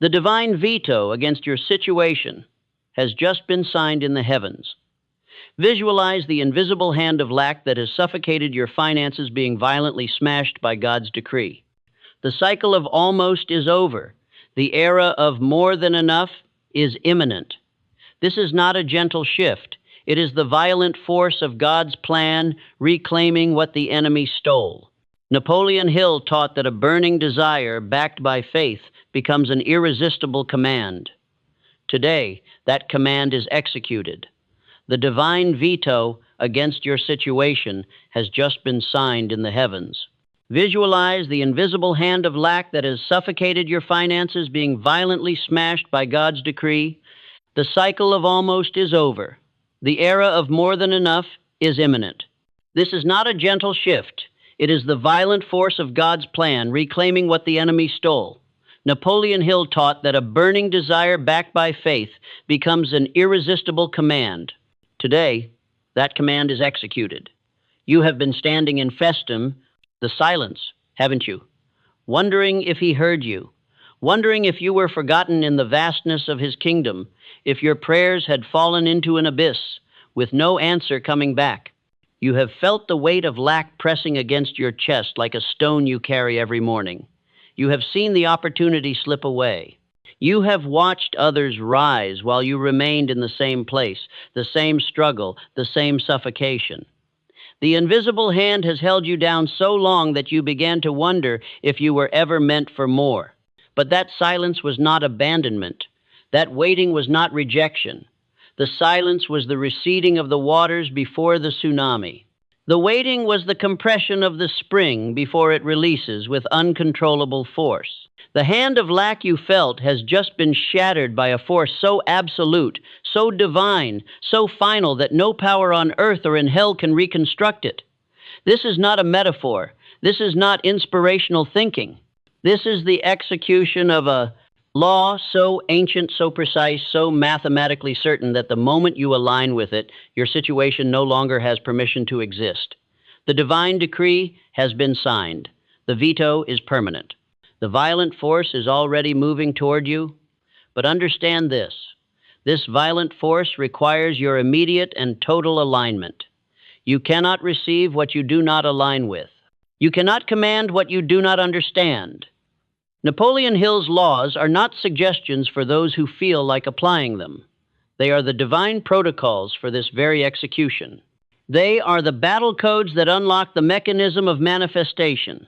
The divine veto against your situation has just been signed in the heavens. Visualize the invisible hand of lack that has suffocated your finances being violently smashed by God's decree. The cycle of almost is over. The era of more than enough is imminent. This is not a gentle shift. It is the violent force of God's plan reclaiming what the enemy stole. Napoleon Hill taught that a burning desire backed by faith becomes an irresistible command. Today, that command is executed. The divine veto against your situation has just been signed in the heavens. Visualize the invisible hand of lack that has suffocated your finances being violently smashed by God's decree. The cycle of almost is over. The era of more than enough is imminent. This is not a gentle shift. It is the violent force of God's plan reclaiming what the enemy stole. Napoleon Hill taught that a burning desire backed by faith becomes an irresistible command. Today, that command is executed. You have been standing in Festum, the silence, haven't you? Wondering if he heard you, wondering if you were forgotten in the vastness of his kingdom, if your prayers had fallen into an abyss with no answer coming back. You have felt the weight of lack pressing against your chest like a stone you carry every morning. You have seen the opportunity slip away. You have watched others rise while you remained in the same place, the same struggle, the same suffocation. The invisible hand has held you down so long that you began to wonder if you were ever meant for more. But that silence was not abandonment. That waiting was not rejection. The silence was the receding of the waters before the tsunami. The waiting was the compression of the spring before it releases with uncontrollable force. The hand of lack you felt has just been shattered by a force so absolute, so divine, so final that no power on earth or in hell can reconstruct it. This is not a metaphor. This is not inspirational thinking. This is the execution of a law so ancient, so precise, so mathematically certain that the moment you align with it, your situation no longer has permission to exist. The divine decree has been signed. The veto is permanent. The violent force is already moving toward you, but understand this. This violent force requires your immediate and total alignment. You cannot receive what you do not align with. You cannot command what you do not understand. Napoleon Hill's laws are not suggestions for those who feel like applying them. They are the divine protocols for this very execution. They are the battle codes that unlock the mechanism of manifestation.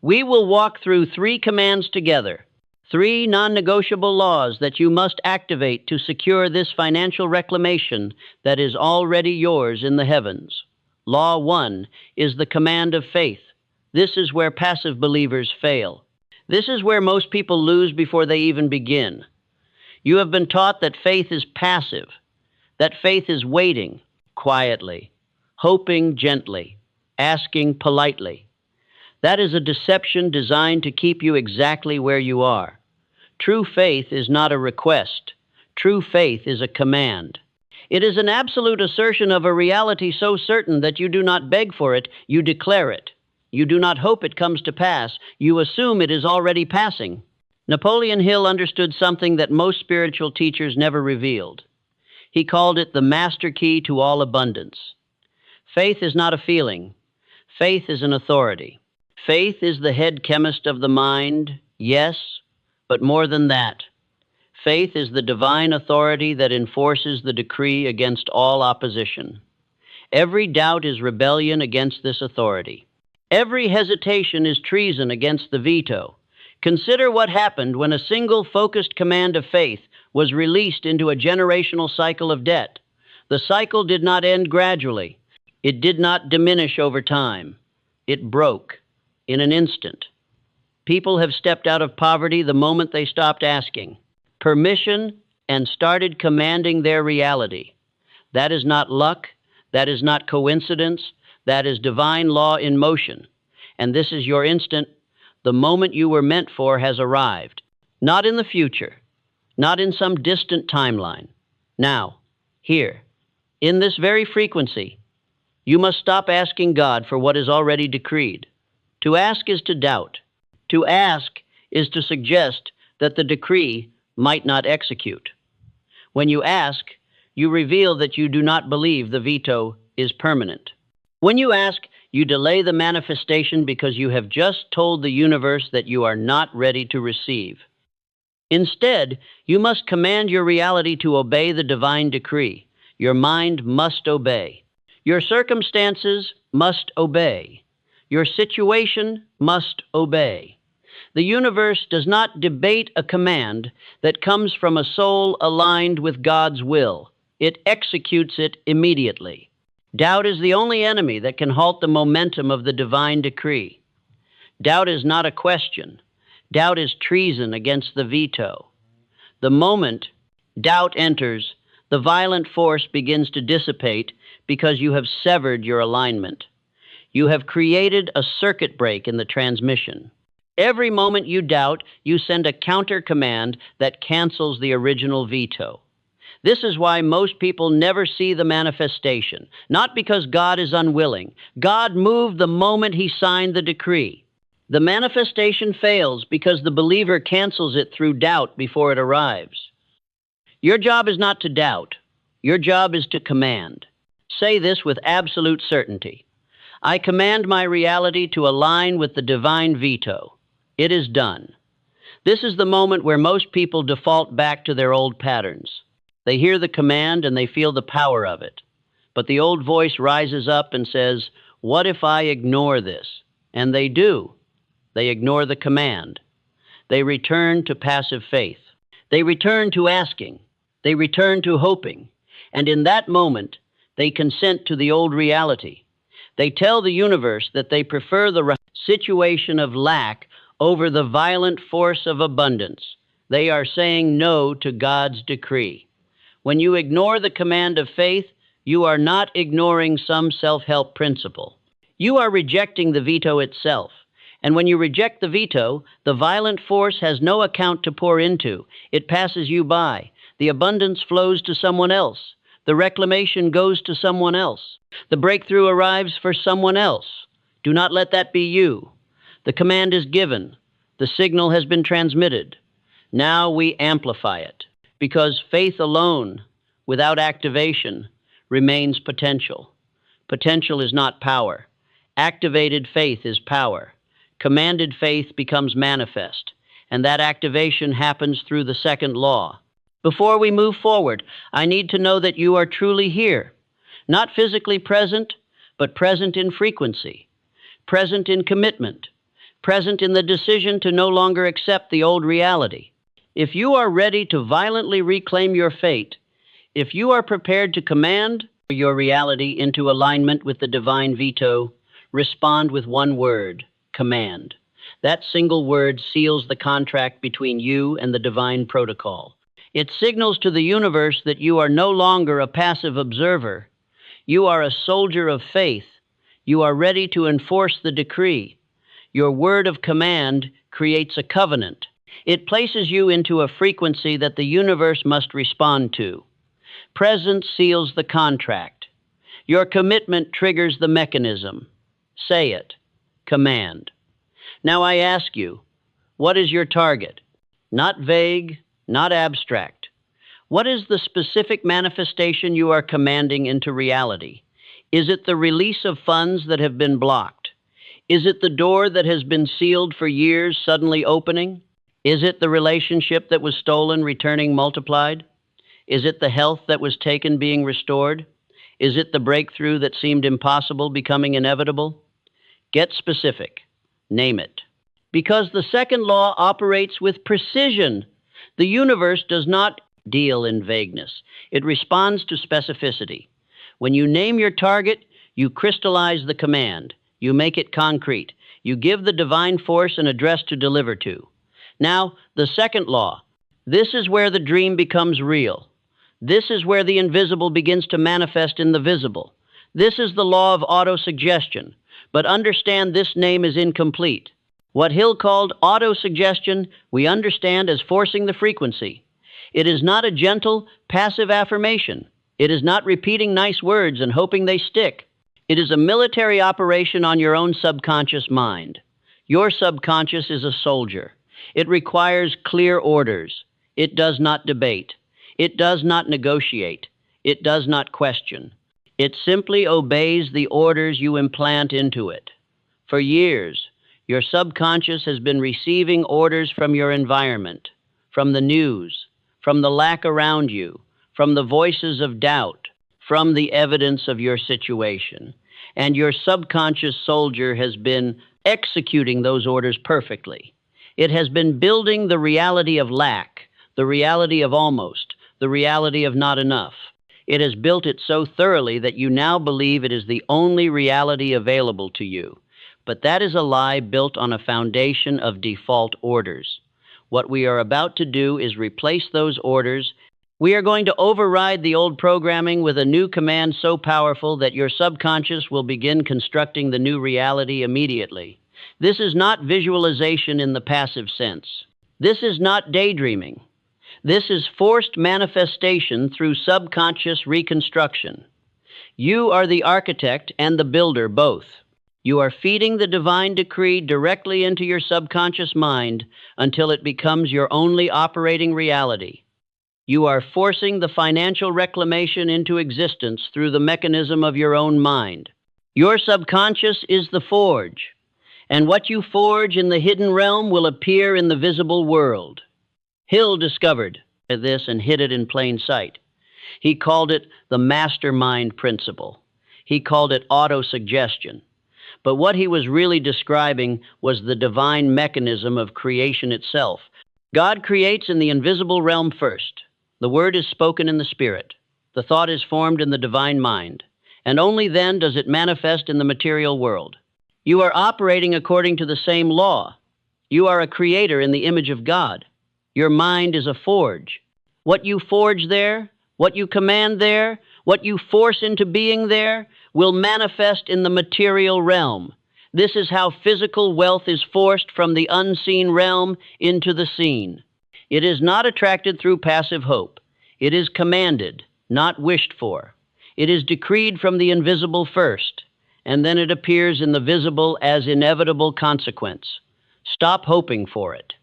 We will walk through 3 commands together, 3 non-negotiable laws that you must activate to secure this financial reclamation that is already yours in the heavens. Law 1 is the command of faith. This is where passive believers fail. This is where most people lose before they even begin. You have been taught that faith is passive, that faith is waiting quietly, hoping gently, asking politely. That is a deception designed to keep you exactly where you are. True faith is not a request. True faith is a command. It is an absolute assertion of a reality so certain that you do not beg for it, you declare it. You do not hope it comes to pass, you assume it is already passing. Napoleon Hill understood something that most spiritual teachers never revealed. He called it the master key to all abundance. Faith is not a feeling. Faith is an authority. Faith is the head chemist of the mind, yes, but more than that. Faith is the divine authority that enforces the decree against all opposition. Every doubt is rebellion against this authority. Every hesitation is treason against the veto. Consider what happened when a single focused command of faith was released into a generational cycle of debt. The cycle did not end gradually. It did not diminish over time. It broke in an instant. People have stepped out of poverty the moment they stopped asking permission and started commanding their reality. That is not luck. That is not coincidence. That is divine law in motion. And this is your instant. The moment you were meant for has arrived. Not in the future. Not in some distant timeline. Now, here, in this very frequency, you must stop asking God for what is already decreed. To ask is to doubt. To ask is to suggest that the decree might not execute. When you ask, you reveal that you do not believe the veto is permanent. When you ask, you delay the manifestation because you have just told the universe that you are not ready to receive. Instead, you must command your reality to obey the divine decree. Your mind must obey. Your circumstances must obey. Your situation must obey. The universe does not debate a command that comes from a soul aligned with God's will. It executes it immediately. Doubt is the only enemy that can halt the momentum of the divine decree. Doubt is not a question. Doubt is treason against the veto. The moment doubt enters, the violent force begins to dissipate because you have severed your alignment. You have created a circuit break in the transmission. Every moment you doubt, you send a counter command that cancels the original veto. This is why most people never see the manifestation, not because God is unwilling. God moved the moment he signed the decree. The manifestation fails because the believer cancels it through doubt before it arrives. Your job is not to doubt. Your job is to command. Say this with absolute certainty. I command my reality to align with the divine veto. It is done. This is the moment where most people default back to their old patterns. They hear the command and they feel the power of it. But the old voice rises up and says, "What if I ignore this?" And they do. They ignore the command. They return to passive faith. They return to asking. They return to hoping. And in that moment, they consent to the old reality. They tell the universe that they prefer the situation of lack over the violent force of abundance. They are saying no to God's decree. When you ignore the command of faith, you are not ignoring some self-help principle. You are rejecting the veto itself. And when you reject the veto, the violent force has no account to pour into. It passes you by. The abundance flows to someone else. The reclamation goes to someone else. The breakthrough arrives for someone else. Do not let that be you. The command is given. The signal has been transmitted. Now we amplify it, because faith alone, without activation, remains potential. Potential is not power. Activated faith is power. Commanded faith becomes manifest, and that activation happens through the second law. Before we move forward, I need to know that you are truly here, not physically present, but present in frequency, present in commitment, present in the decision to no longer accept the old reality. If you are ready to violently reclaim your fate, if you are prepared to command your reality into alignment with the divine veto, respond with one word: command. That single word seals the contract between you and the divine protocol. It signals to the universe that you are no longer a passive observer. You are a soldier of faith. You are ready to enforce the decree. Your word of command creates a covenant. It places you into a frequency that the universe must respond to. Presence seals the contract. Your commitment triggers the mechanism. Say it. Command. Now I ask you, what is your target? Not vague, not abstract. What is the specific manifestation you are commanding into reality? Is it the release of funds that have been blocked? Is it the door that has been sealed for years suddenly opening? Is it the relationship that was stolen returning multiplied? Is it the health that was taken being restored? Is it the breakthrough that seemed impossible becoming inevitable? Get specific. Name it. Because the second law operates with precision. The universe does not deal in vagueness. It responds to specificity. When you name your target, you crystallize the command. You make it concrete. You give the divine force an address to deliver to. Now, the second law. This is where the dream becomes real. This is where the invisible begins to manifest in the visible. This is the law of autosuggestion. But understand this name is incomplete. What Hill called autosuggestion, we understand as forcing the frequency. It is not a gentle, passive affirmation. It is not repeating nice words and hoping they stick. It is a military operation on your own subconscious mind. Your subconscious is a soldier. It requires clear orders. It does not debate. It does not negotiate. It does not question. It simply obeys the orders you implant into it. For years, your subconscious has been receiving orders from your environment, from the news, from the lack around you, from the voices of doubt, from the evidence of your situation. And your subconscious soldier has been executing those orders perfectly. It has been building the reality of lack, the reality of almost, the reality of not enough. It has built it so thoroughly that you now believe it is the only reality available to you. But that is a lie built on a foundation of default orders. What we are about to do is replace those orders. We are going to override the old programming with a new command so powerful that your subconscious will begin constructing the new reality immediately. This is not visualization in the passive sense. This is not daydreaming. This is forced manifestation through subconscious reconstruction. You are the architect and the builder both. You are feeding the divine decree directly into your subconscious mind until it becomes your only operating reality. You are forcing the financial reclamation into existence through the mechanism of your own mind. Your subconscious is the forge, and what you forge in the hidden realm will appear in the visible world. Hill discovered this and hid it in plain sight. He called it the mastermind principle. He called it autosuggestion. But what he was really describing was the divine mechanism of creation itself. God creates in the invisible realm first. The word is spoken in the spirit. The thought is formed in the divine mind. And only then does it manifest in the material world. You are operating according to the same law. You are a creator in the image of God. Your mind is a forge. What you forge there, what you command there, what you force into being there, will manifest in the material realm. This is how physical wealth is forced from the unseen realm into the seen. It is not attracted through passive hope. It is commanded, not wished for. It is decreed from the invisible first, and then it appears in the visible as inevitable consequence. Stop hoping for it.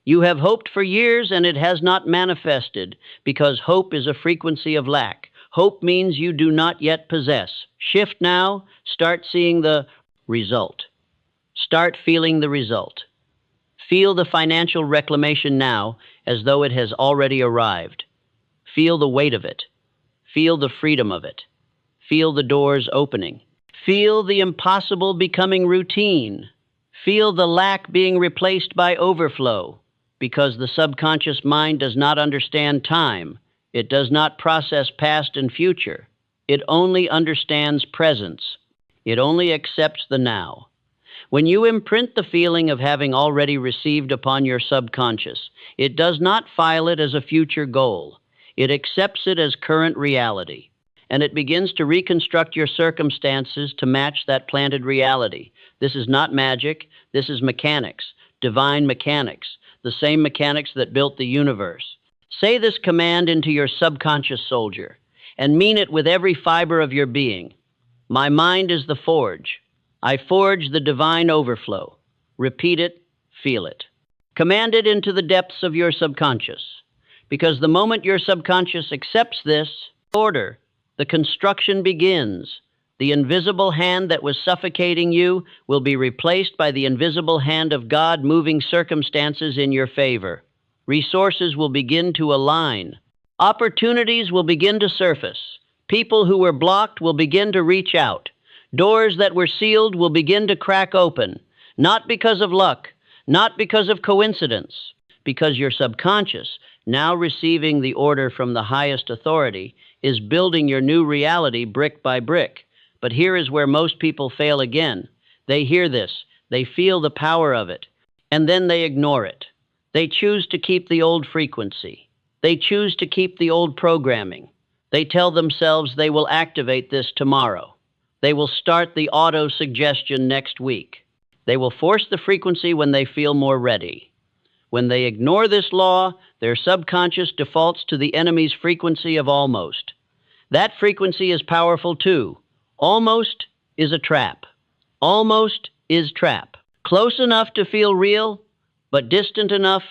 You have hoped for years and it has not manifested because hope is a frequency of lack. Hope means you do not yet possess. Shift now, start seeing the result. Start feeling the result. Feel the financial reclamation now as though it has already arrived. Feel the weight of it. Feel the freedom of it. Feel the doors opening. Feel the impossible becoming routine. Feel the lack being replaced by overflow. Because the subconscious mind does not understand time. It does not process past and future. It only understands presence. It only accepts the now. When you imprint the feeling of having already received upon your subconscious, it does not file it as a future goal. It accepts it as current reality. And it begins to reconstruct your circumstances to match that planted reality. This is not magic. This is mechanics, divine mechanics. The same mechanics that built the universe. Say this command into your subconscious soldier, and mean it with every fiber of your being. My mind is the forge. I forge the divine overflow. Repeat it, feel it. Command it into the depths of your subconscious, because the moment your subconscious accepts this order, the construction begins. The invisible hand that was suffocating you will be replaced by the invisible hand of God moving circumstances in your favor. Resources will begin to align. Opportunities will begin to surface. People who were blocked will begin to reach out. Doors that were sealed will begin to crack open. Not because of luck, not because of coincidence, because your subconscious, now receiving the order from the highest authority, is building your new reality brick by brick. But here is where most people fail again. They hear this, they feel the power of it, and then they ignore it. They choose to keep the old frequency. They choose to keep the old programming. They tell themselves they will activate this tomorrow. They will start the auto-suggestion next week. They will force the frequency when they feel more ready. When they ignore this law, their subconscious defaults to the enemy's frequency of almost. That frequency is powerful too. Almost is a trap. Almost is trap. Close enough to feel real, but distant enough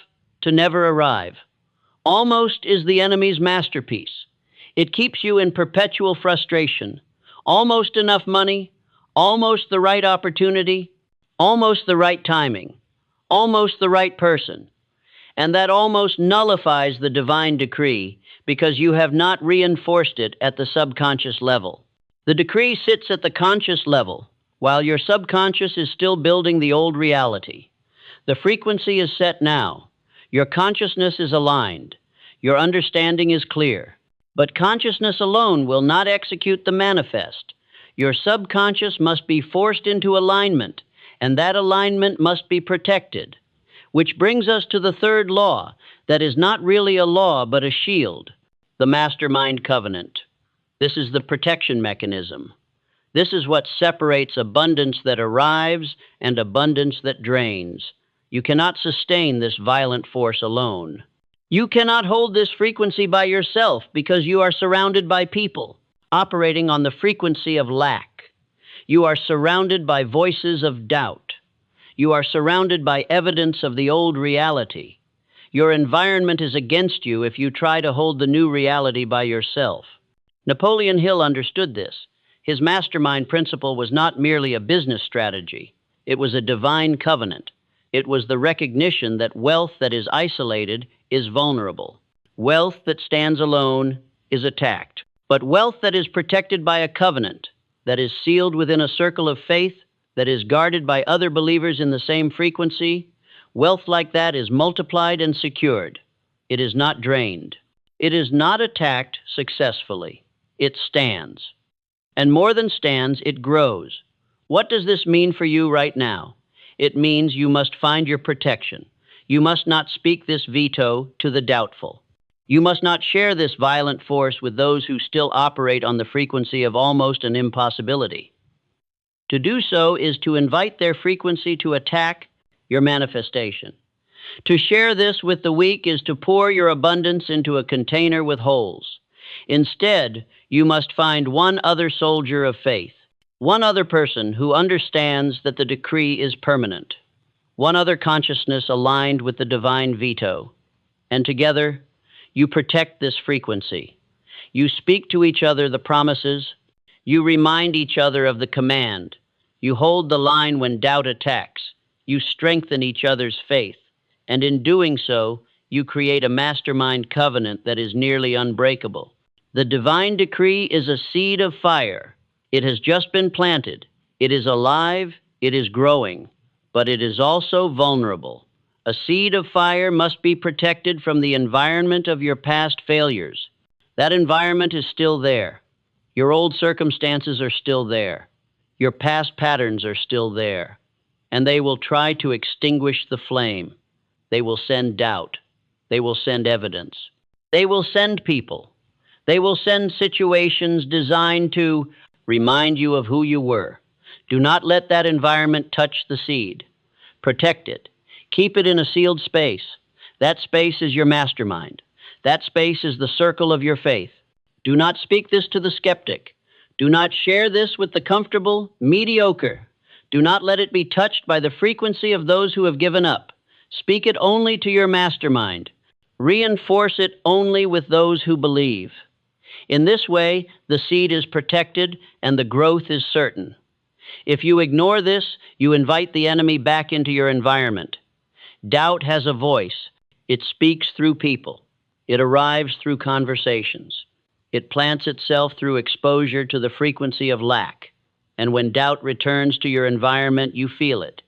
to never arrive. Almost is the enemy's masterpiece. It keeps you in perpetual frustration. Almost enough money, almost the right opportunity, almost the right timing, almost the right person. And that almost nullifies the divine decree because you have not reinforced it at the subconscious level. The decree sits at the conscious level, while your subconscious is still building the old reality. The frequency is set now. Your consciousness is aligned. Your understanding is clear. But consciousness alone will not execute the manifest. Your subconscious must be forced into alignment, and that alignment must be protected. Which brings us to the third law, that is not really a law but a shield, the mastermind covenant. This is the protection mechanism. This is what separates abundance that arrives and abundance that drains. You cannot sustain this violent force alone. You cannot hold this frequency by yourself because you are surrounded by people operating on the frequency of lack. You are surrounded by voices of doubt. You are surrounded by evidence of the old reality. Your environment is against you if you try to hold the new reality by yourself. Napoleon Hill understood this. His mastermind principle was not merely a business strategy. It was a divine covenant. It was the recognition that wealth that is isolated is vulnerable. Wealth that stands alone is attacked. But wealth that is protected by a covenant, that is sealed within a circle of faith, that is guarded by other believers in the same frequency, wealth like that is multiplied and secured. It is not drained. It is not attacked successfully. It stands. And more than stands, it grows. What does this mean for you right now? It means you must find your protection. You must not speak this veto to the doubtful. You must not share this violent force with those who still operate on the frequency of almost an impossibility. To do so is to invite their frequency to attack your manifestation. To share this with the weak is to pour your abundance into a container with holes. Instead, you must find one other soldier of faith, one other person who understands that the decree is permanent, one other consciousness aligned with the divine veto, and together, you protect this frequency. You speak to each other the promises. You remind each other of the command. You hold the line when doubt attacks. You strengthen each other's faith. And in doing so, you create a mastermind covenant that is nearly unbreakable. The divine decree is a seed of fire. It has just been planted. It is alive. It is growing. But it is also vulnerable. A seed of fire must be protected from the environment of your past failures. That environment is still there. Your old circumstances are still there. Your past patterns are still there. And they will try to extinguish the flame. They will send doubt. They will send evidence. They will send people. They will send situations designed to remind you of who you were. Do not let that environment touch the seed. Protect it. Keep it in a sealed space. That space is your mastermind. That space is the circle of your faith. Do not speak this to the skeptic. Do not share this with the comfortable, mediocre. Do not let it be touched by the frequency of those who have given up. Speak it only to your mastermind. Reinforce it only with those who believe. In this way, the seed is protected and the growth is certain. If you ignore this, you invite the enemy back into your environment. Doubt has a voice. It speaks through people. It arrives through conversations. It plants itself through exposure to the frequency of lack. And when doubt returns to your environment, you feel it.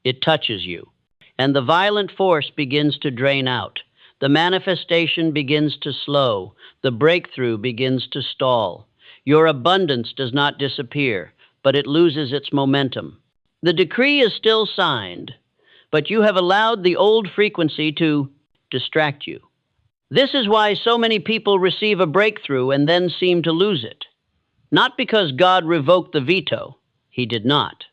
It touches you. And the violent force begins to drain out. The manifestation begins to slow. The breakthrough begins to stall. Your abundance does not disappear, but it loses its momentum. The decree is still signed, but you have allowed the old frequency to distract you. This is why so many people receive a breakthrough and then seem to lose it. Not because God revoked the veto, He did not,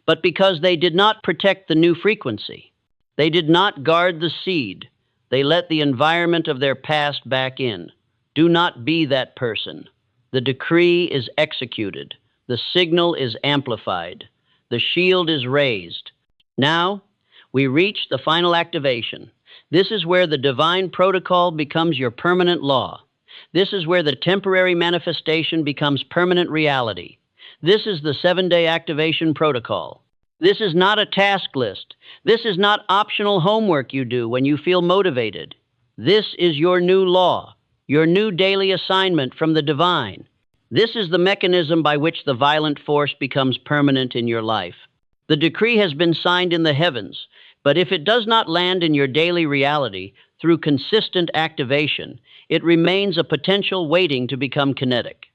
but because they did not protect the new frequency. They did not guard the seed. They let the environment of their past back in. Do not be that person. The decree is executed. The signal is amplified. The shield is raised. Now, We reach the final activation. This is where the divine protocol becomes your permanent law. This is where the temporary manifestation becomes permanent reality. This is the 7-day activation protocol. This is not a task list. This is not optional homework you do when you feel motivated. This is your new law, your new daily assignment from the divine. This is the mechanism by which the violent force becomes permanent in your life. The decree has been signed in the heavens, but if it does not land in your daily reality through consistent activation, it remains a potential waiting to become kinetic.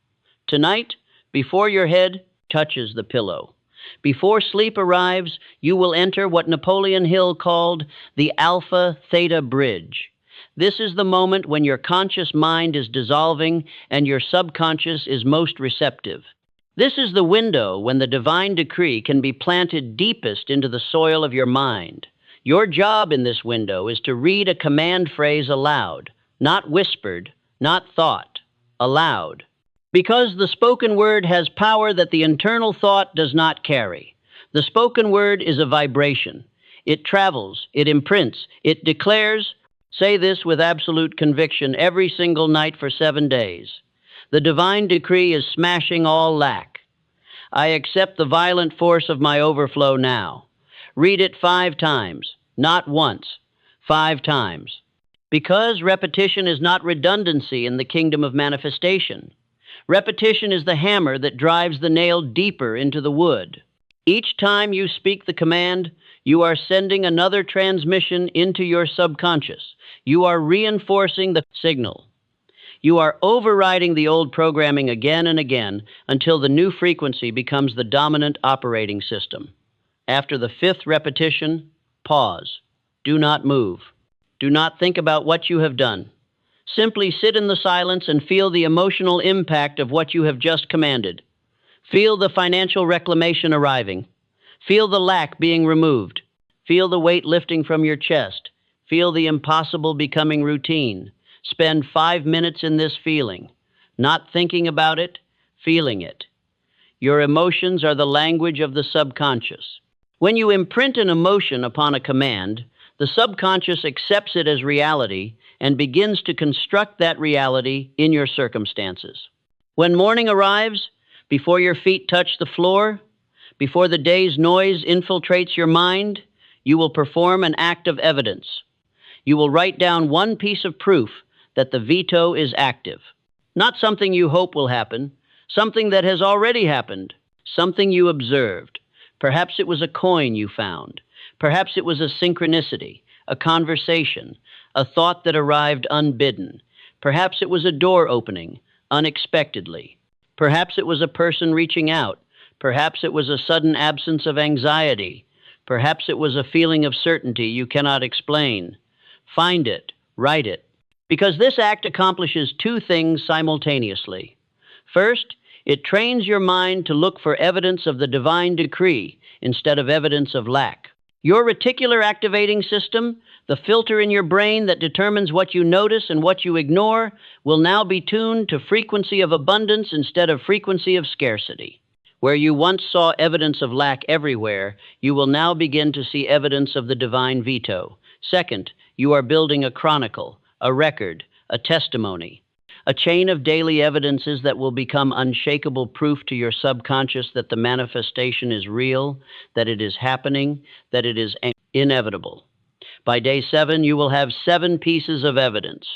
Tonight, before your head touches the pillow, before sleep arrives, you will enter what Napoleon Hill called the Alpha-Theta Bridge. This is the moment when your conscious mind is dissolving and your subconscious is most receptive. This is the window when the divine decree can be planted deepest into the soil of your mind. Your job in this window is to read a command phrase aloud, not whispered, not thought, aloud. Because the spoken word has power that the internal thought does not carry. The spoken word is a vibration. It travels, it imprints, it declares. Say this with absolute conviction every single night for 7 days. The divine decree is smashing all lack. I accept the violent force of my overflow now. Read it 5 times, not once, 5 times. Because repetition is not redundancy in the kingdom of manifestation. Repetition is the hammer that drives the nail deeper into the wood. Each time you speak the command, you are sending another transmission into your subconscious. You are reinforcing the signal. You are overriding the old programming again and again until the new frequency becomes the dominant operating system. After the 5th repetition, pause. Do not move. Do not think about what you have done. Simply sit in the silence and feel the emotional impact of what you have just commanded. Feel the financial reclamation arriving. Feel the lack being removed. Feel the weight lifting from your chest. Feel the impossible becoming routine. Spend 5 minutes in this feeling, not thinking about it, feeling it. Your emotions are the language of the subconscious. When you imprint an emotion upon a command, the subconscious accepts it as reality and begins to construct that reality in your circumstances. When morning arrives, before your feet touch the floor, before the day's noise infiltrates your mind, you will perform an act of evidence. You will write down one piece of proof that the veto is active. Not something you hope will happen, something that has already happened, something you observed. Perhaps it was a coin you found. Perhaps it was a synchronicity, a conversation, a thought that arrived unbidden. Perhaps it was a door opening, unexpectedly. Perhaps it was a person reaching out. Perhaps it was a sudden absence of anxiety. Perhaps it was a feeling of certainty you cannot explain. Find it, write it. Because this act accomplishes 2 things simultaneously. First, it trains your mind to look for evidence of the divine decree instead of evidence of lack. Your reticular activating system, the filter in your brain that determines what you notice and what you ignore, will now be tuned to frequency of abundance instead of frequency of scarcity. Where you once saw evidence of lack everywhere, you will now begin to see evidence of the divine veto. Second, you are building a chronicle, a record, a testimony, a chain of daily evidences that will become unshakable proof to your subconscious that the manifestation is real, that it is happening, that it is inevitable. By day 7, you will have 7 pieces of evidence,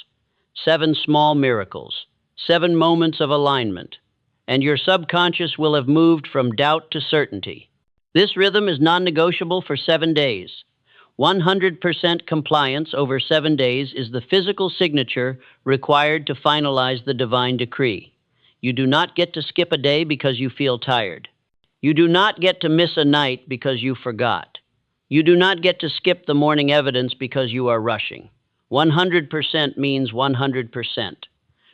7 small miracles, 7 moments of alignment, and your subconscious will have moved from doubt to certainty. This rhythm is non-negotiable for 7 days. 100% compliance over 7 days is the physical signature required to finalize the divine decree. You do not get to skip a day because you feel tired. You do not get to miss a night because you forgot. You do not get to skip the morning evidence because you are rushing. 100% means 100%.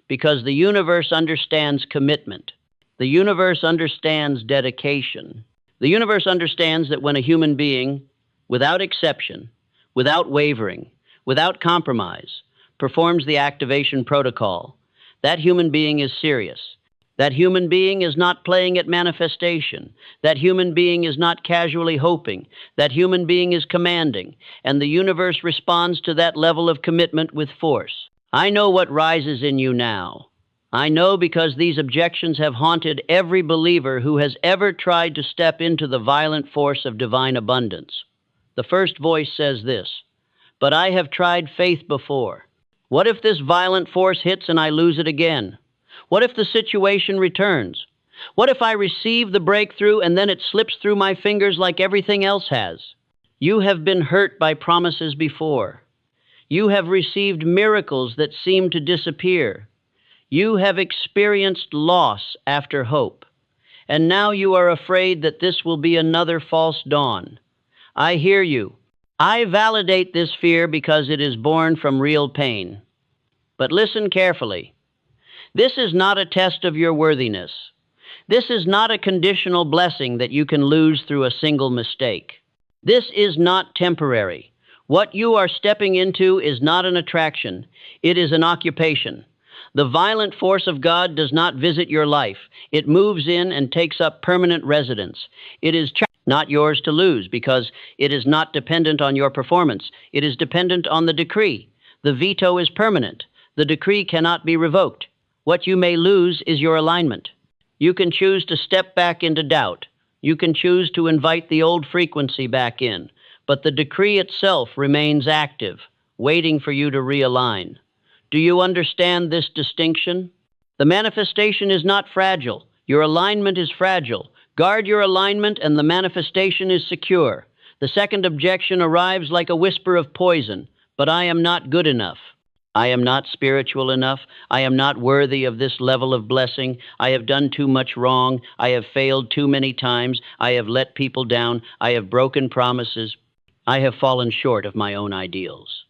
Because the universe understands commitment. The universe understands dedication. The universe understands that when a human being, without exception, without wavering, without compromise, performs the activation protocol, that human being is serious. That human being is not playing at manifestation. That human being is not casually hoping. That human being is commanding, and the universe responds to that level of commitment with force. I know what rises in you now. I know because these objections have haunted every believer who has ever tried to step into the violent force of divine abundance. The first voice says this, "But I have tried faith before. What if this violent force hits and I lose it again? What if the situation returns? What if I receive the breakthrough and then it slips through my fingers like everything else has?" You have been hurt by promises before. You have received miracles that seem to disappear. You have experienced loss after hope. And now you are afraid that this will be another false dawn. I hear you. I validate this fear because it is born from real pain. But listen carefully. This is not a test of your worthiness. This is not a conditional blessing that you can lose through a single mistake. This is not temporary. What you are stepping into is not an attraction. It is an occupation. The violent force of God does not visit your life. It moves in and takes up permanent residence. It is not yours to lose because it is not dependent on your performance. It is dependent on the decree. The veto is permanent. The decree cannot be revoked. What you may lose is your alignment. You can choose to step back into doubt. You can choose to invite the old frequency back in. But the decree itself remains active, waiting for you to realign. Do you understand this distinction? The manifestation is not fragile. Your alignment is fragile. Guard your alignment and the manifestation is secure. The second objection arrives like a whisper of poison, but I am not good enough. I am not spiritual enough. I am not worthy of this level of blessing. I have done too much wrong. I have failed too many times. I have let people down. I have broken promises. I have fallen short of my own ideals.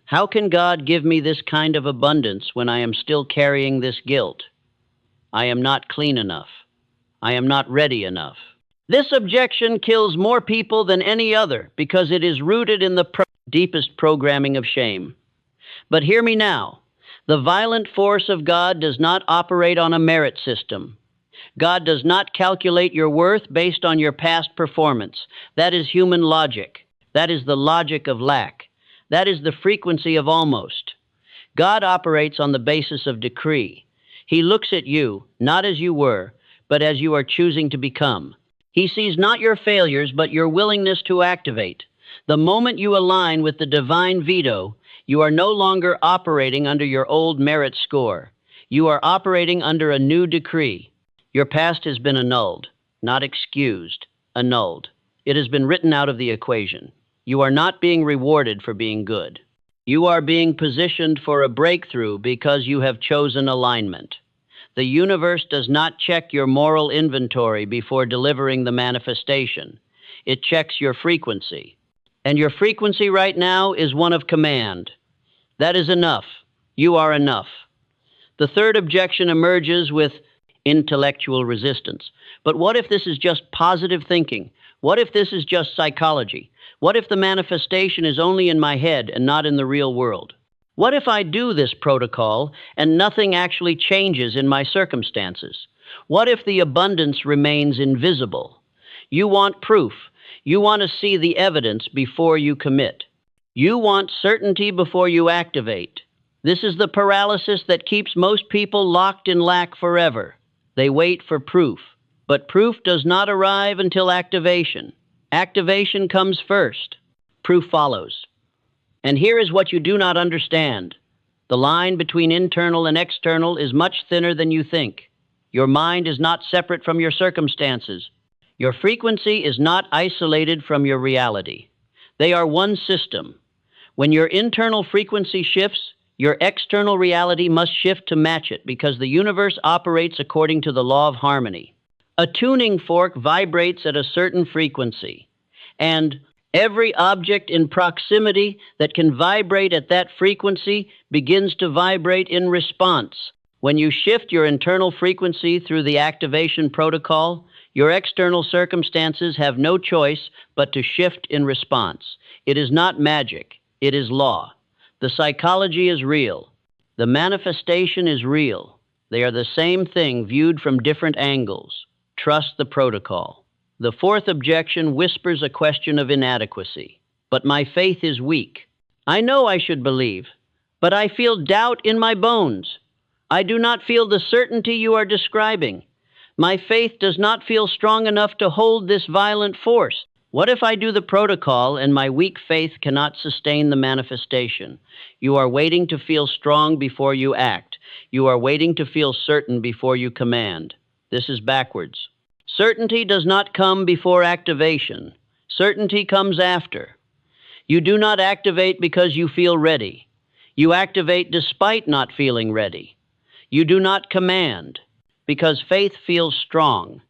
How can God give me this kind of abundance when I am still carrying this guilt? I am not clean enough. I am not ready enough. This objection kills more people than any other because it is rooted in the deepest programming of shame. But hear me now. The violent force of God does not operate on a merit system. God does not calculate your worth based on your past performance. That is human logic. That is the logic of lack. That is the frequency of almost. God operates on the basis of decree. He looks at you, not as you were, but as you are choosing to become. He sees not your failures, but your willingness to activate. The moment you align with the divine veto, you are no longer operating under your old merit score. You are operating under a new decree. Your past has been annulled, not excused, annulled. It has been written out of the equation. You are not being rewarded for being good. You are being positioned for a breakthrough because you have chosen alignment. The universe does not check your moral inventory before delivering the manifestation. It checks your frequency. And your frequency right now is one of command. That is enough. You are enough. The third objection emerges with intellectual resistance. But what if this is just positive thinking? What if this is just psychology? What if the manifestation is only in my head and not in the real world? What if I do this protocol and nothing actually changes in my circumstances? What if the abundance remains invisible? You want proof. You want to see the evidence before you commit. You want certainty before you activate. This is the paralysis that keeps most people locked in lack forever. They wait for proof, but proof does not arrive until activation. Activation comes first. Proof follows. And here is what you do not understand. The line between internal and external is much thinner than you think. Your mind is not separate from your circumstances. Your frequency is not isolated from your reality. They are one system. When your internal frequency shifts, your external reality must shift to match it because the universe operates according to the law of harmony. A tuning fork vibrates at a certain frequency, and every object in proximity that can vibrate at that frequency begins to vibrate in response. When you shift your internal frequency through the activation protocol, your external circumstances have no choice but to shift in response. It is not magic, it is law. The psychology is real. The manifestation is real. They are the same thing viewed from different angles. Trust the protocol. The fourth objection whispers a question of inadequacy. But my faith is weak. I know I should believe, but I feel doubt in my bones. I do not feel the certainty you are describing. My faith does not feel strong enough to hold this violent force. What if I do the protocol and my weak faith cannot sustain the manifestation? You are waiting to feel strong before you act. You are waiting to feel certain before you command. This is backwards. Certainty does not come before activation. Certainty comes after. You do not activate because you feel ready. You activate despite not feeling ready. You do not command because faith feels strong.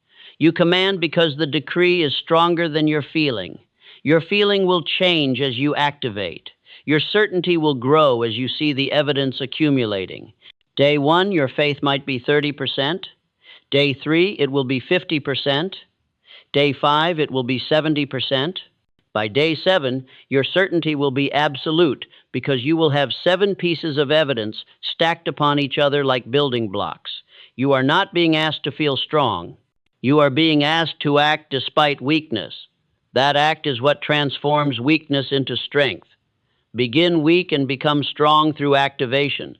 You command because the decree is stronger than your feeling. Your feeling will change as you activate. Your certainty will grow as you see the evidence accumulating. Day 1, your faith might be 30%. Day 3, it will be 50%. Day 5, it will be 70%. By day 7, your certainty will be absolute because you will have 7 pieces of evidence stacked upon each other like building blocks. You are not being asked to feel strong. You are being asked to act despite weakness. That act is what transforms weakness into strength. Begin weak and become strong through activation.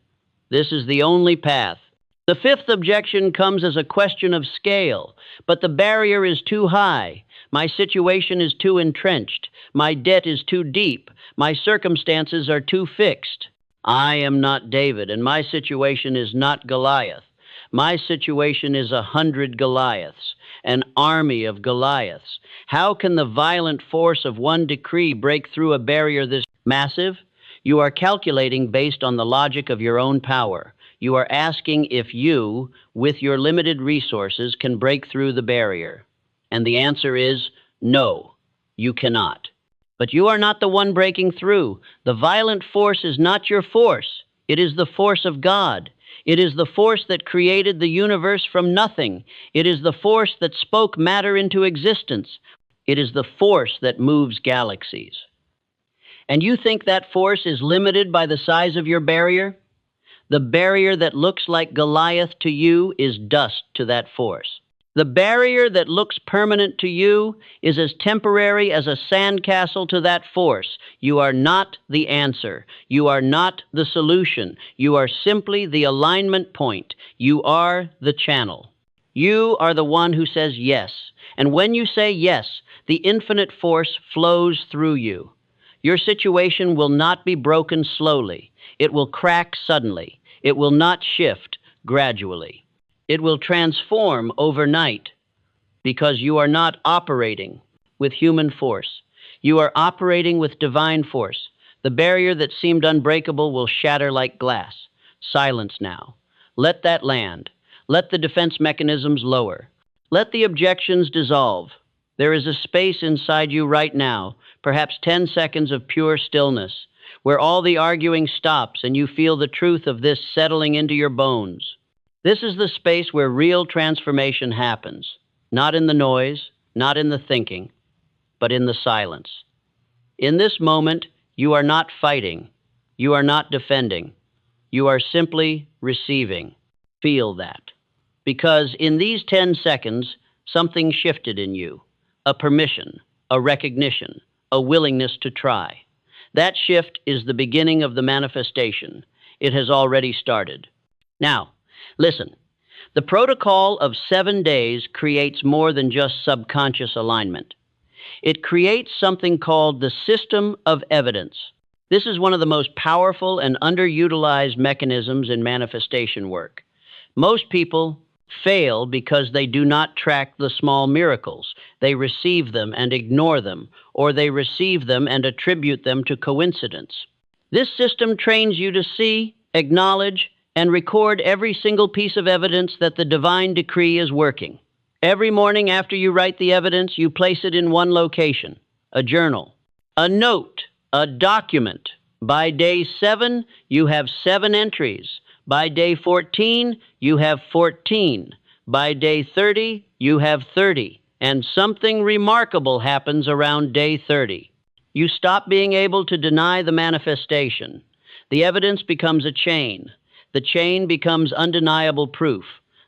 This is the only path. The fifth objection comes as a question of scale, but the barrier is too high. My situation is too entrenched. My debt is too deep. My circumstances are too fixed. I am not David, and my situation is not Goliath. My situation is 100 Goliaths, an army of Goliaths. How can the violent force of one decree break through a barrier this massive? You are calculating based on the logic of your own power. You are asking if you, with your limited resources, can break through the barrier. And the answer is no, you cannot. But you are not the one breaking through. The violent force is not your force. It is the force of God. It is the force that created the universe from nothing. It is the force that spoke matter into existence. It is the force that moves galaxies. And you think that force is limited by the size of your barrier? The barrier that looks like Goliath to you is dust to that force. The barrier that looks permanent to you is as temporary as a sandcastle to that force. You are not the answer. You are not the solution. You are simply the alignment point. You are the channel. You are the one who says yes. And when you say yes, the infinite force flows through you. Your situation will not be broken slowly. It will crack suddenly. It will not shift gradually. It will transform overnight because you are not operating with human force. You are operating with divine force. The barrier that seemed unbreakable will shatter like glass. Silence now. Let that land. Let the defense mechanisms lower. Let the objections dissolve. There is a space inside you right now, perhaps 10 seconds of pure stillness, where all the arguing stops and you feel the truth of this settling into your bones. This is the space where real transformation happens, not in the noise, not in the thinking, but in the silence. In this moment, you are not fighting. You are not defending. You are simply receiving. Feel that. Because in these 10 seconds, something shifted in you. A permission, a recognition, a willingness to try. That shift is the beginning of the manifestation. It has already started. Now, listen. The protocol of 7 days creates more than just subconscious alignment. It creates something called the system of evidence. This is one of the most powerful and underutilized mechanisms in manifestation work. Most people fail because they do not track the small miracles. They receive them and ignore them, or they receive them and attribute them to coincidence. This system trains you to see, acknowledge, and record every single piece of evidence that the divine decree is working. Every morning after you write the evidence, you place it in one location, a journal, a note, a document. By day 7, you have 7 entries. By day 14, you have 14. By day 30, you have 30. And something remarkable happens around day 30. You stop being able to deny the manifestation. The evidence becomes a chain. The chain becomes undeniable proof.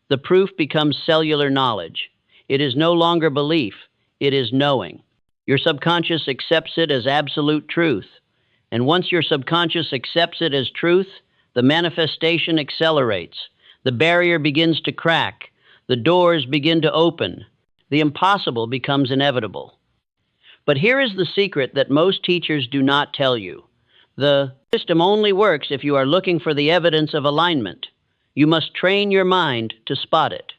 The proof becomes cellular knowledge. It is no longer belief, it is knowing. Your subconscious accepts it as absolute truth. And once your subconscious accepts it as truth, the manifestation accelerates. The barrier begins to crack. The doors begin to open. The impossible becomes inevitable. But here is the secret that most teachers do not tell you. The system only works if you are looking for the evidence of alignment. You must train your mind to spot it.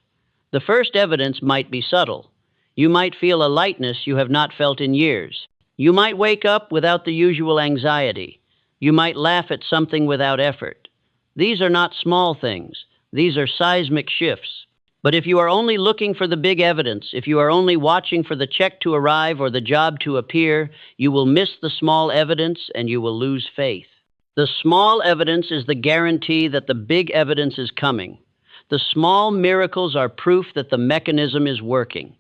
The first evidence might be subtle. You might feel a lightness you have not felt in years. You might wake up without the usual anxiety. You might laugh at something without effort. These are not small things. These are seismic shifts. But if you are only looking for the big evidence, if you are only watching for the check to arrive or the job to appear, you will miss the small evidence and you will lose faith. The small evidence is the guarantee that the big evidence is coming. The small miracles are proof that the mechanism is working.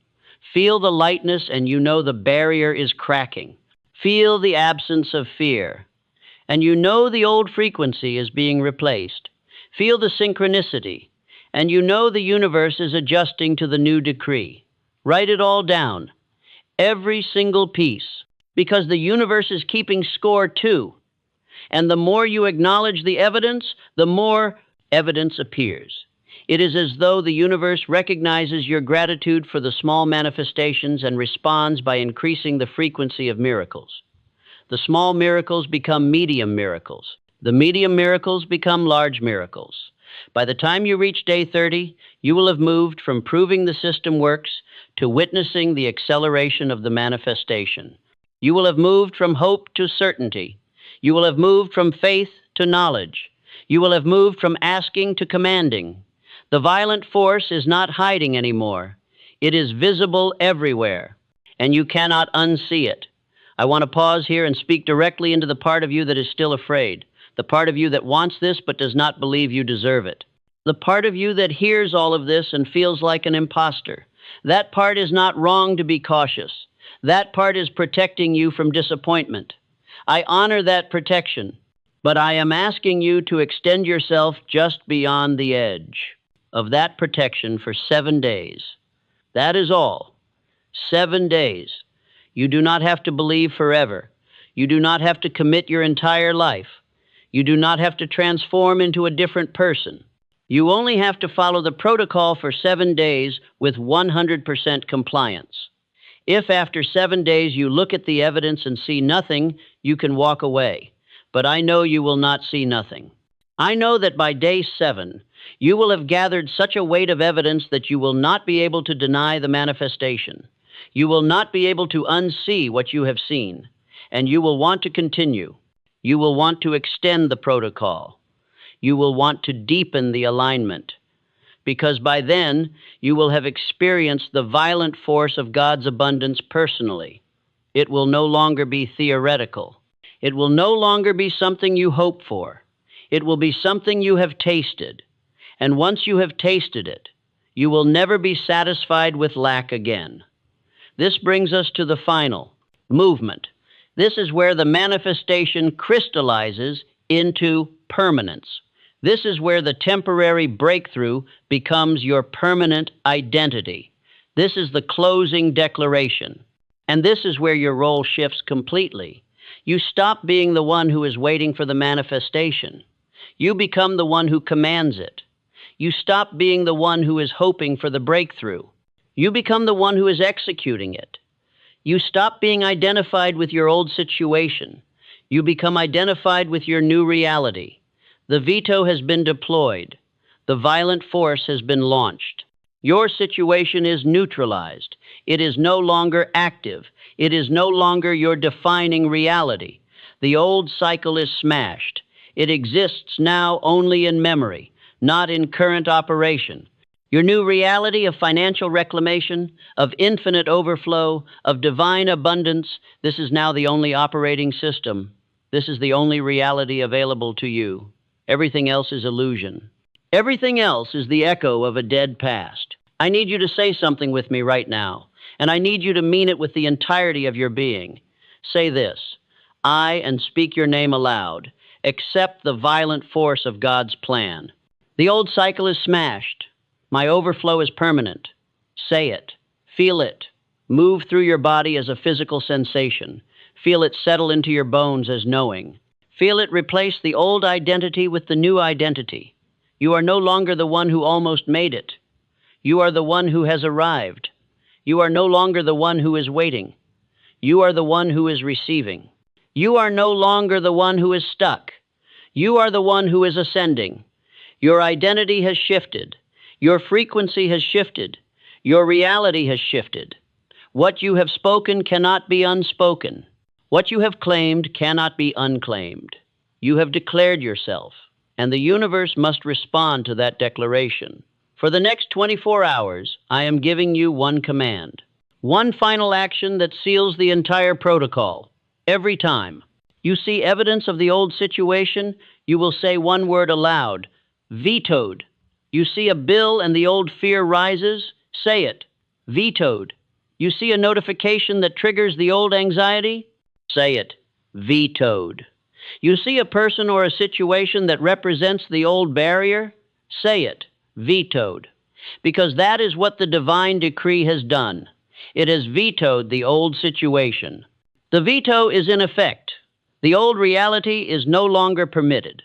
Feel the lightness and you know the barrier is cracking. Feel the absence of fear. And you know the old frequency is being replaced. Feel the synchronicity. And you know the universe is adjusting to the new decree. Write it all down. Every single piece. Because the universe is keeping score too. And the more you acknowledge the evidence, the more evidence appears. It is as though the universe recognizes your gratitude for the small manifestations and responds by increasing the frequency of miracles. The small miracles become medium miracles. The medium miracles become large miracles. By the time you reach day 30, you will have moved from proving the system works to witnessing the acceleration of the manifestation. You will have moved from hope to certainty. You will have moved from faith to knowledge. You will have moved from asking to commanding. The violent force is not hiding anymore. It is visible everywhere, and you cannot unsee it. I want to pause here and speak directly into the part of you that is still afraid, the part of you that wants this but does not believe you deserve it, the part of you that hears all of this and feels like an imposter. That part is not wrong to be cautious. That part is protecting you from disappointment. I honor that protection, but I am asking you to extend yourself just beyond the edge of that protection for 7 days. That is all. 7 days. You do not have to believe forever. You do not have to commit your entire life. You do not have to transform into a different person. You only have to follow the protocol for 7 days with 100% compliance. If after 7 days you look at the evidence and see nothing, you can walk away. But I know you will not see nothing. I know that by day 7, you will have gathered such a weight of evidence that you will not be able to deny the manifestation. You will not be able to unsee what you have seen, and you will want to continue. You will want to extend the protocol. You will want to deepen the alignment, because by then you will have experienced the violent force of God's abundance personally. It will no longer be theoretical. It will no longer be something you hope for. It will be something you have tasted. And once you have tasted it, you will never be satisfied with lack again. This brings us to the final movement. This is where the manifestation crystallizes into permanence. This is where the temporary breakthrough becomes your permanent identity. This is the closing declaration. And this is where your role shifts completely. You stop being the one who is waiting for the manifestation. You become the one who commands it. You stop being the one who is hoping for the breakthrough. You become the one who is executing it. You stop being identified with your old situation. You become identified with your new reality. The veto has been deployed. The violent force has been launched. Your situation is neutralized. It is no longer active. It is no longer your defining reality. The old cycle is smashed. It exists now only in memory, not in current operation. Your new reality of financial reclamation, of infinite overflow, of divine abundance, this is now the only operating system. This is the only reality available to you. Everything else is illusion. Everything else is the echo of a dead past. I need you to say something with me right now, and I need you to mean it with the entirety of your being. Say this: I, and speak your name aloud. Accept the violent force of God's plan. The old cycle is smashed. My overflow is permanent. Say it. Feel it. Move through your body as a physical sensation. Feel it settle into your bones as knowing. Feel it replace the old identity with the new identity. You are no longer the one who almost made it. You are the one who has arrived. You are no longer the one who is waiting. You are the one who is receiving. You are no longer the one who is stuck. You are the one who is ascending. Your identity has shifted. Your frequency has shifted. Your reality has shifted. What you have spoken cannot be unspoken. What you have claimed cannot be unclaimed. You have declared yourself, and the universe must respond to that declaration. For the next 24 hours, I am giving you one command, one final action that seals the entire protocol. Every time you see evidence of the old situation, you will say one word aloud, vetoed. You see a bill and the old fear rises, say it, vetoed. You see a notification that triggers the old anxiety, say it, vetoed. You see a person or a situation that represents the old barrier, say it, vetoed. Because that is what the divine decree has done. It has vetoed the old situation. The veto is in effect. The old reality is no longer permitted.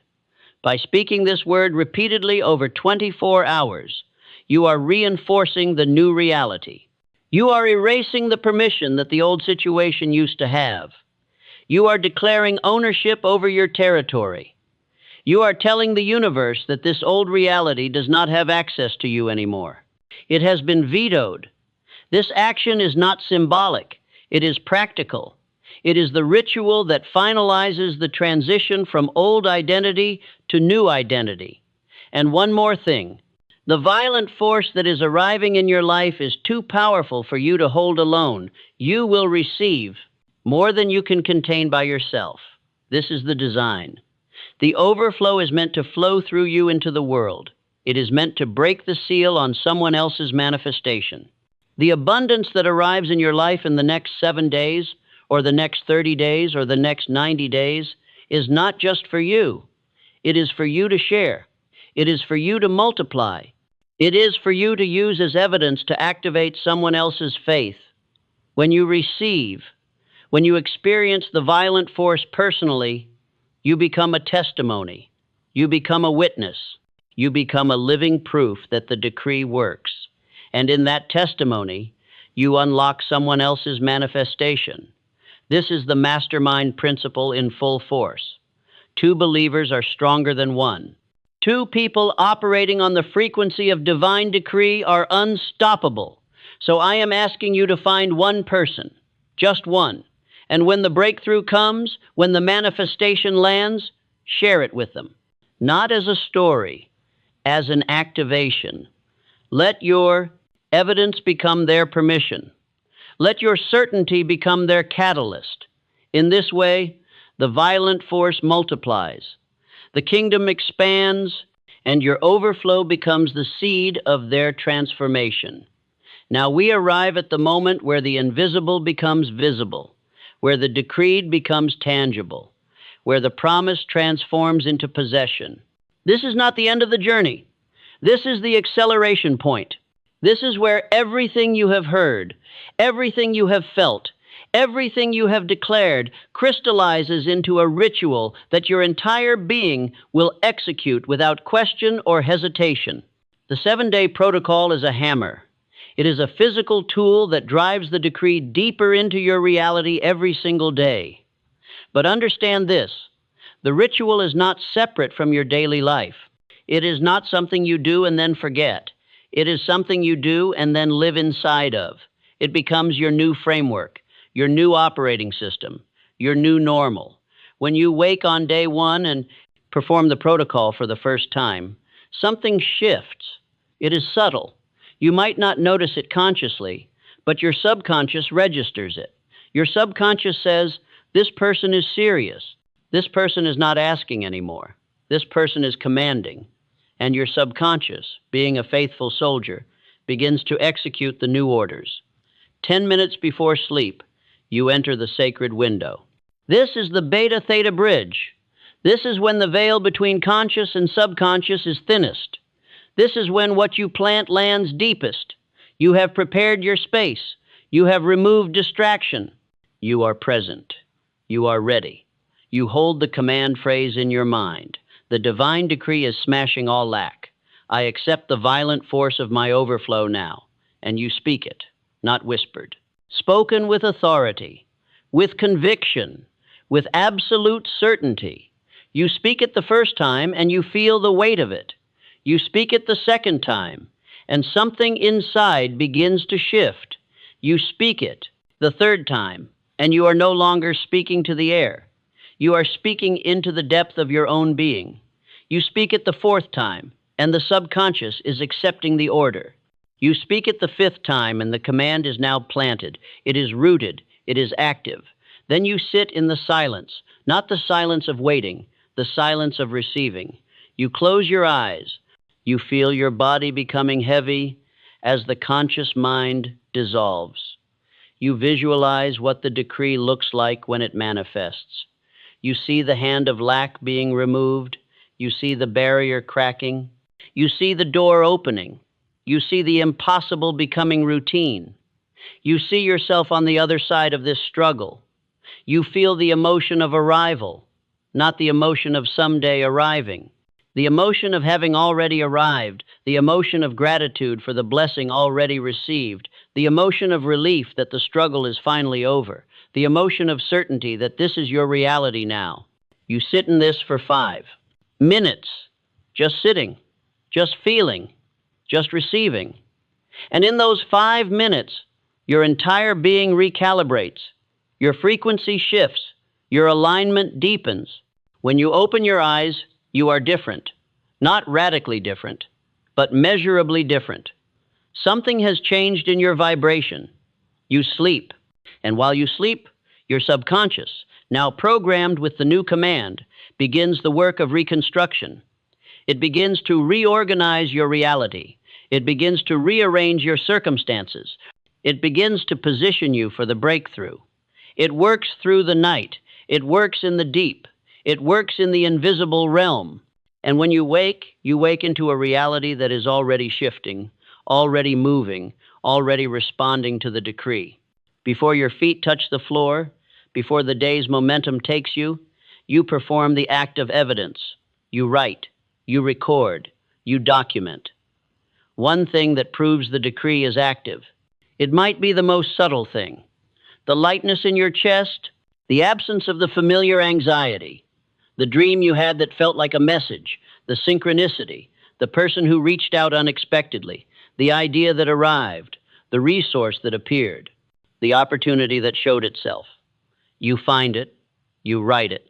By speaking this word repeatedly over 24 hours, you are reinforcing the new reality. You are erasing the permission that the old situation used to have. You are declaring ownership over your territory. You are telling the universe that this old reality does not have access to you anymore. It has been vetoed. This action is not symbolic. It is practical. It is the ritual that finalizes the transition from old identity to new identity. And one more thing. The violent force that is arriving in your life is too powerful for you to hold alone. You will receive more than you can contain by yourself. This is the design. The overflow is meant to flow through you into the world. It is meant to break the seal on someone else's manifestation. The abundance that arrives in your life in the next 7 days, or the next 30 days, or the next 90 days, is not just for you. It is for you to share. It is for you to multiply. It is for you to use as evidence to activate someone else's faith. When you receive, when you experience the violent force personally, you become a testimony. You become a witness. You become a living proof that the decree works. And in that testimony, you unlock someone else's manifestation. This is the mastermind principle in full force. 2 believers are stronger than 1. 2 people operating on the frequency of divine decree are unstoppable. So I am asking you to find one person, just one. And when the breakthrough comes, when the manifestation lands, share it with them. Not as a story, as an activation. Let your evidence become their permission. Let your certainty become their catalyst. In this way, the violent force multiplies. The kingdom expands, and your overflow becomes the seed of their transformation. Now we arrive at the moment where the invisible becomes visible, where the decreed becomes tangible, where the promise transforms into possession. This is not the end of the journey. This is the acceleration point. This is where everything you have heard, everything you have felt, everything you have declared crystallizes into a ritual that your entire being will execute without question or hesitation. The 7-day protocol is a hammer. It is a physical tool that drives the decree deeper into your reality every single day. But understand this, the ritual is not separate from your daily life. It is not something you do and then forget. It is something you do and then live inside of. It becomes your new framework, your new operating system, your new normal. When you wake on day 1 and perform the protocol for the first time, something shifts. It is subtle. You might not notice it consciously, but your subconscious registers it. Your subconscious says, this person is serious. This person is not asking anymore. This person is commanding. And your subconscious, being a faithful soldier, begins to execute the new orders. 10 minutes before sleep, you enter the sacred window. This is the Beta Theta Bridge. This is when the veil between conscious and subconscious is thinnest. This is when what you plant lands deepest. You have prepared your space. You have removed distraction. You are present. You are ready. You hold the command phrase in your mind. The divine decree is smashing all lack. I accept the violent force of my overflow now. And you speak it, not whispered. Spoken with authority, with conviction, with absolute certainty. You speak it the first time and you feel the weight of it. You speak it the second time and something inside begins to shift. You speak it the third time and you are no longer speaking to the air. You are speaking into the depth of your own being. You speak it the fourth time and the subconscious is accepting the order. You speak it the fifth time and the command is now planted. It is rooted. It is active. Then you sit in the silence, not the silence of waiting, the silence of receiving. You close your eyes. You feel your body becoming heavy as the conscious mind dissolves. You visualize what the decree looks like when it manifests. You see the hand of lack being removed. You see the barrier cracking. You see the door opening. You see the impossible becoming routine. You see yourself on the other side of this struggle. You feel the emotion of arrival, not the emotion of someday arriving. The emotion of having already arrived, the emotion of gratitude for the blessing already received, the emotion of relief that the struggle is finally over, the emotion of certainty that this is your reality now. You sit in this for 5 minutes, just sitting, just feeling, just receiving. And in those 5 minutes, your entire being recalibrates. Your frequency shifts. Your alignment deepens. When you open your eyes, you are different. Not radically different, but measurably different. Something has changed in your vibration. You sleep. And while you sleep, your subconscious, now programmed with the new command, begins the work of reconstruction. It begins to reorganize your reality. It begins to rearrange your circumstances. It begins to position you for the breakthrough. It works through the night. It works in the deep. It works in the invisible realm. And when you wake into a reality that is already shifting, already moving, already responding to the decree. Before your feet touch the floor, before the day's momentum takes you, you perform the act of evidence. You write, you record, you document. One thing that proves the decree is active. It might be the most subtle thing. The lightness in your chest, the absence of the familiar anxiety, the dream you had that felt like a message, the synchronicity, the person who reached out unexpectedly, the idea that arrived, the resource that appeared, the opportunity that showed itself. You find it, you write it.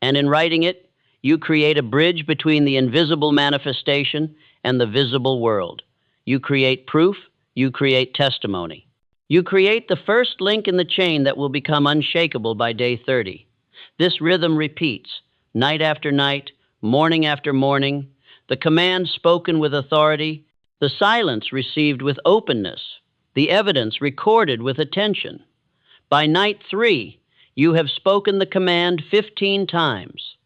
And in writing it, you create a bridge between the invisible manifestation and the visible world. You create proof, you create testimony. You create the first link in the chain that will become unshakable by day 30. This rhythm repeats, night after night, morning after morning, the command spoken with authority, the silence received with openness, the evidence recorded with attention. By night 3, you have spoken the command 15 times.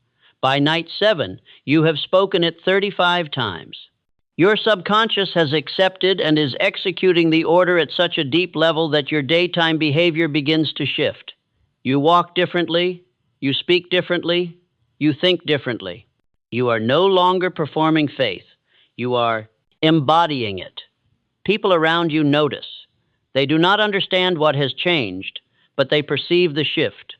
By night 7, you have spoken it 35 times. Your subconscious has accepted and is executing the order at such a deep level that your daytime behavior begins to shift. You walk differently, you speak differently, you think differently. You are no longer performing faith. You are embodying it. People around you notice. They do not understand what has changed, but they perceive the shift.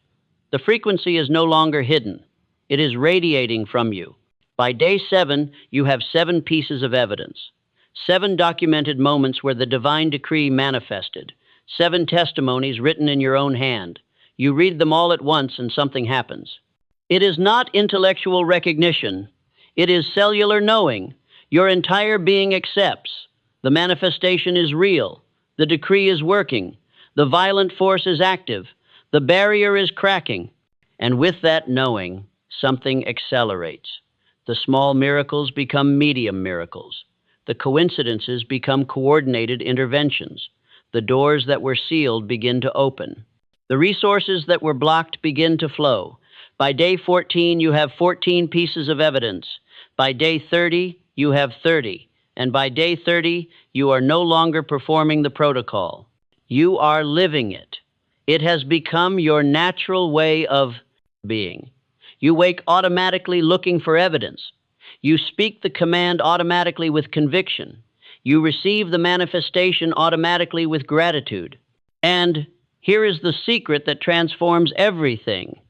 The frequency is no longer hidden. It is radiating from you. By day 7, you have 7 pieces of evidence, 7 documented moments where the divine decree manifested, 7 testimonies written in your own hand. You read them all at once and something happens. It is not intellectual recognition. It is cellular knowing. Your entire being accepts. The manifestation is real. The decree is working. The violent force is active. The barrier is cracking. And with that knowing, something accelerates. The small miracles become medium miracles. The coincidences become coordinated interventions. The doors that were sealed begin to open. The resources that were blocked begin to flow. By day 14, you have 14 pieces of evidence. By day 30, you have 30. And by day 30, you are no longer performing the protocol. You are living it. It has become your natural way of being. You wake automatically looking for evidence. You speak the command automatically with conviction. You receive the manifestation automatically with gratitude. And here is the secret that transforms everything.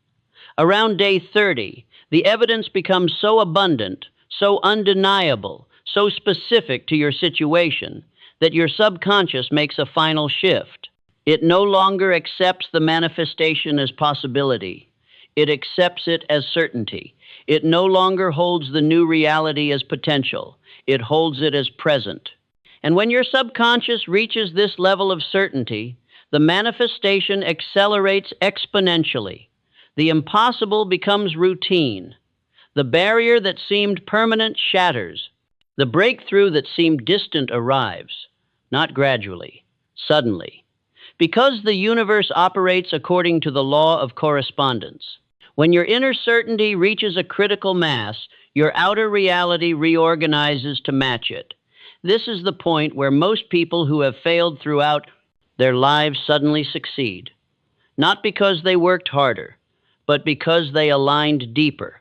Around day 30, the evidence becomes so abundant, so undeniable, so specific to your situation, that your subconscious makes a final shift. It no longer accepts the manifestation as possibility. It accepts it as certainty. It no longer holds the new reality as potential. It holds it as present. And when your subconscious reaches this level of certainty, the manifestation accelerates exponentially. The impossible becomes routine. The barrier that seemed permanent shatters. The breakthrough that seemed distant arrives, not gradually, suddenly. Because the universe operates according to the law of correspondence. When your inner certainty reaches a critical mass, your outer reality reorganizes to match it. This is the point where most people who have failed throughout their lives suddenly succeed. Not because they worked harder, but because they aligned deeper.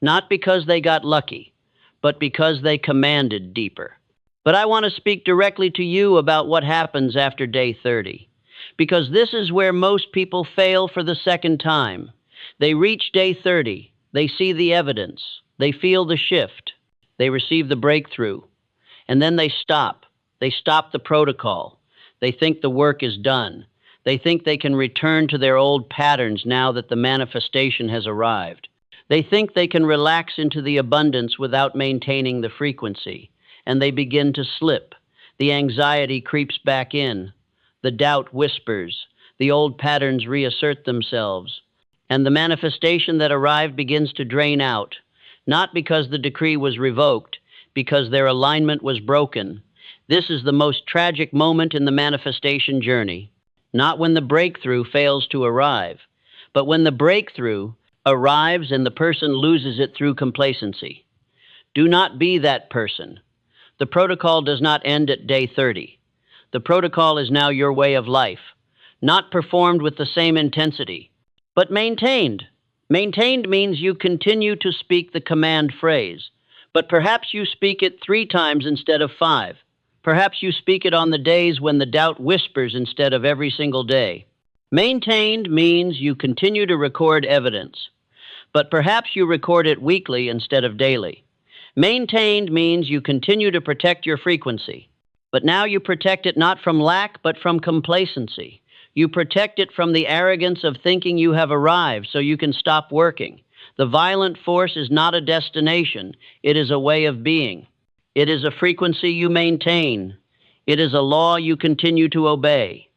Not because they got lucky, but because they commanded deeper. But I want to speak directly to you about what happens after day 30, because this is where most people fail for the second time. They reach day 30, they see the evidence, they feel the shift, they receive the breakthrough, and then they stop. They stop the protocol. They think the work is done. They think they can return to their old patterns now that the manifestation has arrived. They think they can relax into the abundance without maintaining the frequency, and they begin to slip. The anxiety creeps back in. The doubt whispers. The old patterns reassert themselves. And the manifestation that arrived begins to drain out, not because the decree was revoked, because their alignment was broken. This is the most tragic moment in the manifestation journey. Not when the breakthrough fails to arrive, but when the breakthrough arrives and the person loses it through complacency. Do not be that person. The protocol does not end at day 30. The protocol is now your way of life, not performed with the same intensity, but maintained. Maintained means you continue to speak the command phrase, but perhaps you speak it 3 times instead of 5. Perhaps you speak it on the days when the doubt whispers instead of every single day. Maintained means you continue to record evidence, but perhaps you record it weekly instead of daily. Maintained means you continue to protect your frequency, but now you protect it not from lack, but from complacency. You protect it from the arrogance of thinking you have arrived so you can stop working. The violent force is not a destination. It is a way of being. It is a frequency you maintain. It is a law you continue to obey.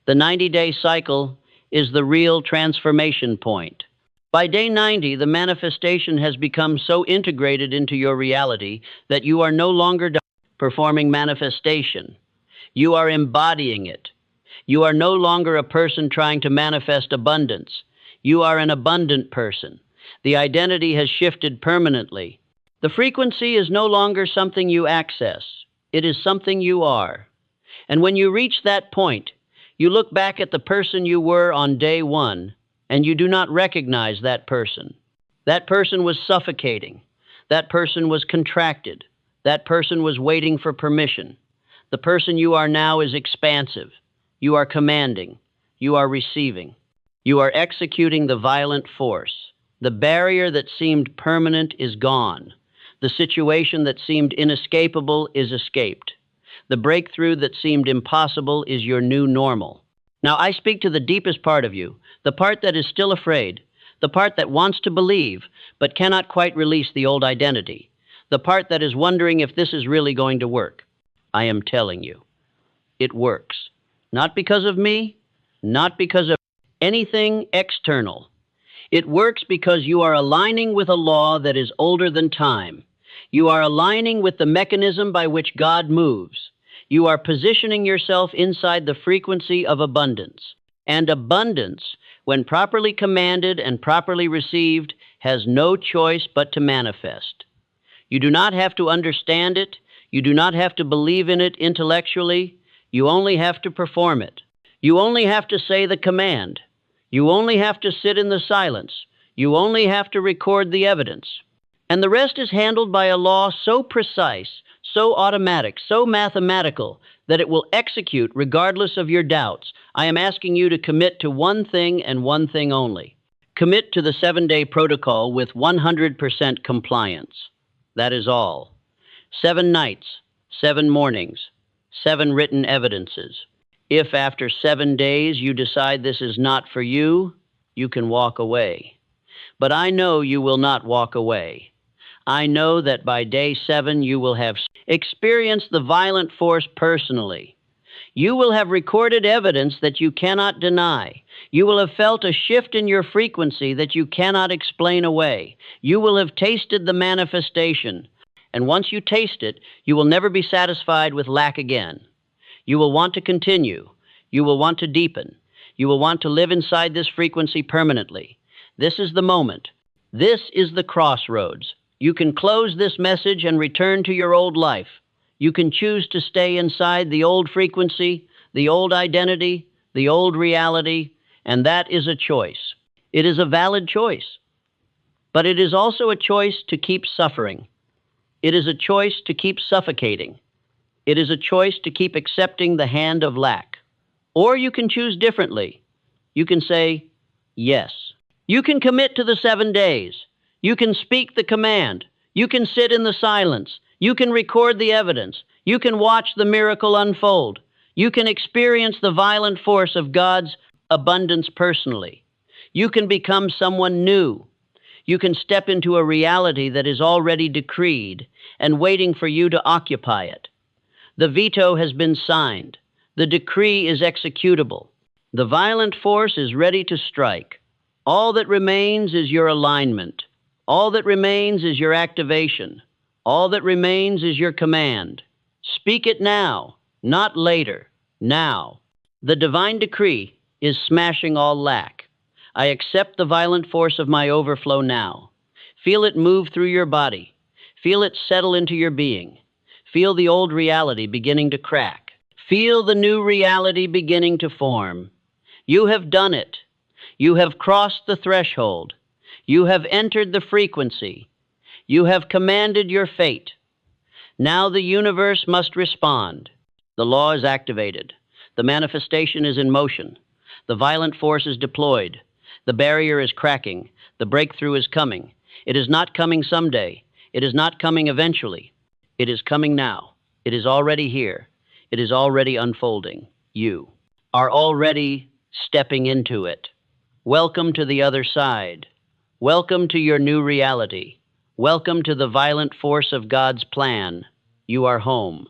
The 90-day cycle is the real transformation point. By day 90, the manifestation has become so integrated into your reality that you are no longer performing manifestation. You are embodying it. You are no longer a person trying to manifest abundance. You are an abundant person. The identity has shifted permanently. The frequency is no longer something you access. It is something you are. And when you reach that point, you look back at the person you were on day 1, and you do not recognize that person. That person was suffocating. That person was contracted. That person was waiting for permission. The person you are now is expansive. You are commanding. You are receiving. You are executing the violent force. The barrier that seemed permanent is gone. The situation that seemed inescapable is escaped. The breakthrough that seemed impossible is your new normal. Now I speak to the deepest part of you, the part that is still afraid, the part that wants to believe but cannot quite release the old identity, the part that is wondering if this is really going to work. I am telling you, it works. Not because of me, not because of anything external. It works because you are aligning with a law that is older than time. You are aligning with the mechanism by which God moves. You are positioning yourself inside the frequency of abundance. And abundance, when properly commanded and properly received, has no choice but to manifest. You do not have to understand it. You do not have to believe in it intellectually. You only have to perform it. You only have to say the command. You only have to sit in the silence. You only have to record the evidence. And the rest is handled by a law so precise, so automatic, so mathematical, that it will execute regardless of your doubts. I am asking you to commit to one thing and one thing only. Commit to the 7-day protocol with 100% compliance. That is all. 7 nights, 7 mornings, 7 written evidences. If after 7 days you decide this is not for you, you can walk away. But I know you will not walk away. I know that by day 7 you will have experienced the violent force personally. You will have recorded evidence that you cannot deny. You will have felt a shift in your frequency that you cannot explain away. You will have tasted the manifestation. And once you taste it, you will never be satisfied with lack again. You will want to continue. You will want to deepen. You will want to live inside this frequency permanently. This is the moment. This is the crossroads. You can close this message and return to your old life. You can choose to stay inside the old frequency, the old identity, the old reality, and that is a choice. It is a valid choice. But it is also a choice to keep suffering. It is a choice to keep suffocating. It is a choice to keep accepting the hand of lack. Or you can choose differently. You can say, yes. You can commit to the 7 days. You can speak the command. You can sit in the silence. You can record the evidence. You can watch the miracle unfold. You can experience the violent force of God's abundance personally. You can become someone new. You can step into a reality that is already decreed and waiting for you to occupy it. The veto has been signed. The decree is executable. The violent force is ready to strike. All that remains is your alignment. All that remains is your activation. All that remains is your command. Speak it now, not later, now. The divine decree is smashing all lack. I accept the violent force of my overflow now. Feel it move through your body. Feel it settle into your being. Feel the old reality beginning to crack. Feel the new reality beginning to form. You have done it. You have crossed the threshold. You have entered the frequency. You have commanded your fate. Now the universe must respond. The law is activated. The manifestation is in motion. The violent force is deployed. The barrier is cracking. The breakthrough is coming. It is not coming someday. It is not coming eventually. It is coming now. It is already here. It is already unfolding. You are already stepping into it. Welcome to the other side. Welcome to your new reality. Welcome to the violent force of God's plan. You are home.